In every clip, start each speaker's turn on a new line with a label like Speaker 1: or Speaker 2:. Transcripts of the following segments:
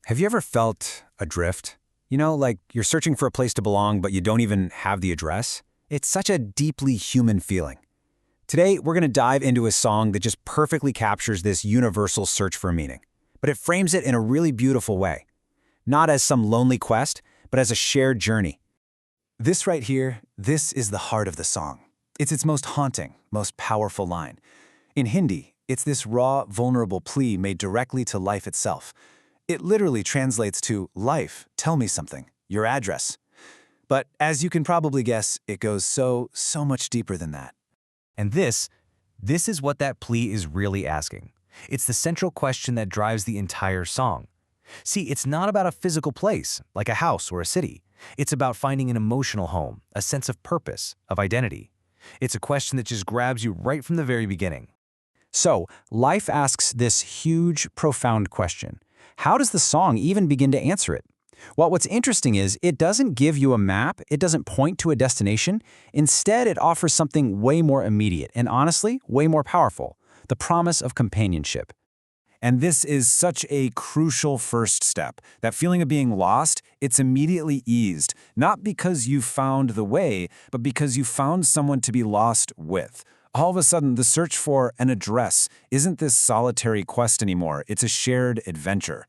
Speaker 1: Have you ever felt adrift? You know, like you're searching for a place to belong, but you don't even have the address? It's such a deeply human feeling. Today, we're going to dive into a song that just perfectly captures this universal search for meaning. But it frames it in a really beautiful way. Not as some lonely quest, but as a shared journey. This right here, this is the heart of the song. It's its most haunting, most powerful line. In Hindi, it's this raw, vulnerable plea made directly to life itself. It literally translates to, "Life, tell me something, your address." But as you can probably guess, it goes so much deeper than that.
Speaker 2: And this is what that plea is really asking. It's the central question that drives the entire song. See, it's not about a physical place, like a house or a city. It's about finding an emotional home, a sense of purpose, of identity. It's a question that just grabs you right from the very beginning.
Speaker 1: So, life asks this huge, profound question. How does the song even begin to answer it? Well, what's interesting is it doesn't give you a map, it doesn't point to a destination. Instead, it offers something way more immediate and honestly, way more powerful, the promise of companionship. And this is such a crucial first step. That feeling of being lost, it's immediately eased, not because you found the way, but because you found someone to be lost with. All of a sudden, the search for an address isn't this solitary quest anymore, it's a shared adventure.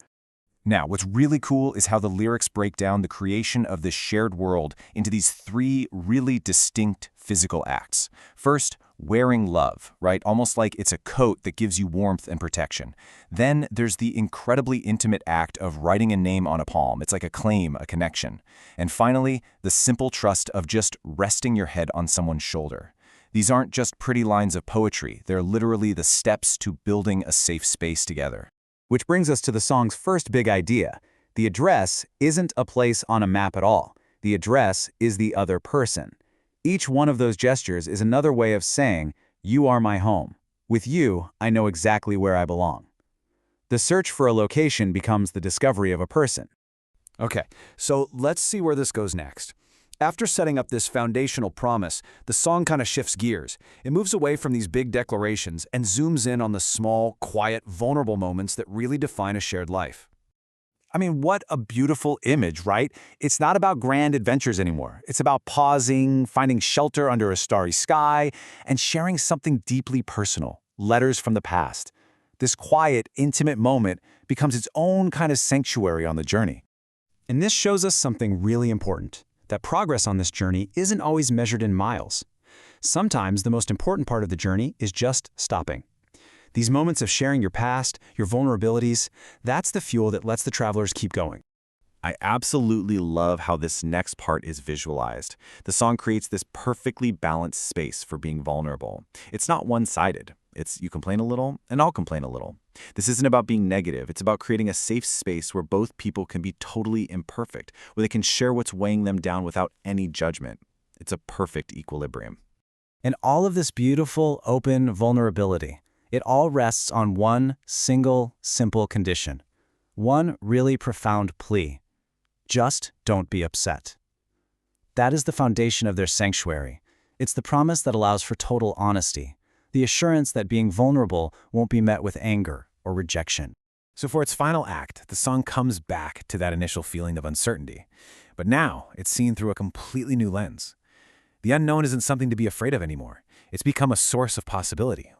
Speaker 3: Now, what's really cool is how the lyrics break down the creation of this shared world into these three really distinct physical acts. First, wearing love, right? Almost like it's a coat that gives you warmth and protection. Then there's the incredibly intimate act of writing a name on a palm. It's like a claim, a connection. And finally, the simple trust of just resting your head on someone's shoulder. These aren't just pretty lines of poetry, they're literally the steps to building a safe space together.
Speaker 1: Which brings us to the song's first big idea. The address isn't a place on a map at all. The address is the other person. Each one of those gestures is another way of saying, "You are my home. With you, I know exactly where I belong." The search for a location becomes the discovery of a person. Okay, so let's see where this goes next. After setting up this foundational promise, the song kind of shifts gears. It moves away from these big declarations and zooms in on the small, quiet, vulnerable moments that really define a shared life. I mean, what a beautiful image, right? It's not about grand adventures anymore. It's about pausing, finding shelter under a starry sky, and sharing something deeply personal, letters from the past. This quiet, intimate moment becomes its own kind of sanctuary on the journey. And this shows us something really important. That progress on this journey isn't always measured in miles. Sometimes the most important part of the journey is just stopping. These moments of sharing your past, your vulnerabilities, that's the fuel that lets the travelers keep going.
Speaker 3: I absolutely love how this next part is visualized. The song creates this perfectly balanced space for being vulnerable. It's not one-sided. It's you complain a little, and I'll complain a little. This isn't about being negative. It's about creating a safe space where both people can be totally imperfect, where they can share what's weighing them down without any judgment. It's a perfect equilibrium.
Speaker 1: And all of this beautiful, open vulnerability, it all rests on one single, simple condition. One really profound plea. Just don't be upset. That is the foundation of their sanctuary. It's the promise that allows for total honesty. The assurance that being vulnerable won't be met with anger or rejection.
Speaker 3: So for its final act, the song comes back to that initial feeling of uncertainty. But now, it's seen through a completely new lens. The unknown isn't something to be afraid of anymore. It's become a source of possibility.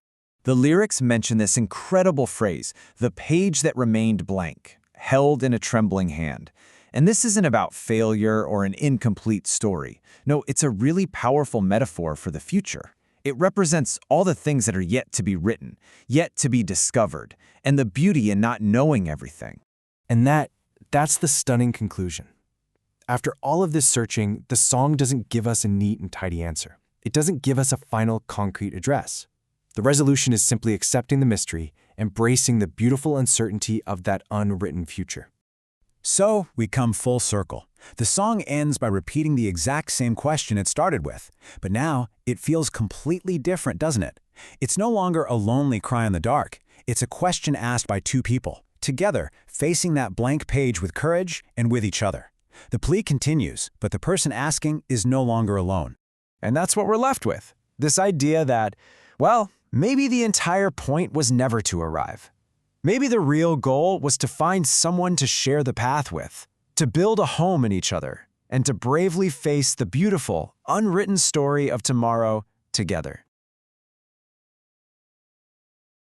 Speaker 4: The lyrics mention this incredible phrase, "the page that remained blank, held in a trembling hand." And this isn't about failure or an incomplete story. No, it's a really powerful metaphor for the future. It represents all the things that are yet to be written, yet to be discovered, and the beauty in not knowing everything.
Speaker 2: And that's the stunning conclusion. After all of this searching, the song doesn't give us a neat and tidy answer. It doesn't give us a final concrete address. The resolution is simply accepting the mystery, embracing the beautiful uncertainty of that unwritten future.
Speaker 1: So, we come full circle. The song ends by repeating the exact same question it started with. But now, it feels completely different, doesn't it? It's no longer a lonely cry in the dark. It's a question asked by two people, together, facing that blank page with courage and with each other. The plea continues, but the person asking is no longer alone. And that's what we're left with. This idea that, well, maybe the entire point was never to arrive.
Speaker 5: Maybe the real goal was to find someone to share the path with, to build a home in each other, and to bravely face the beautiful, unwritten story of tomorrow together.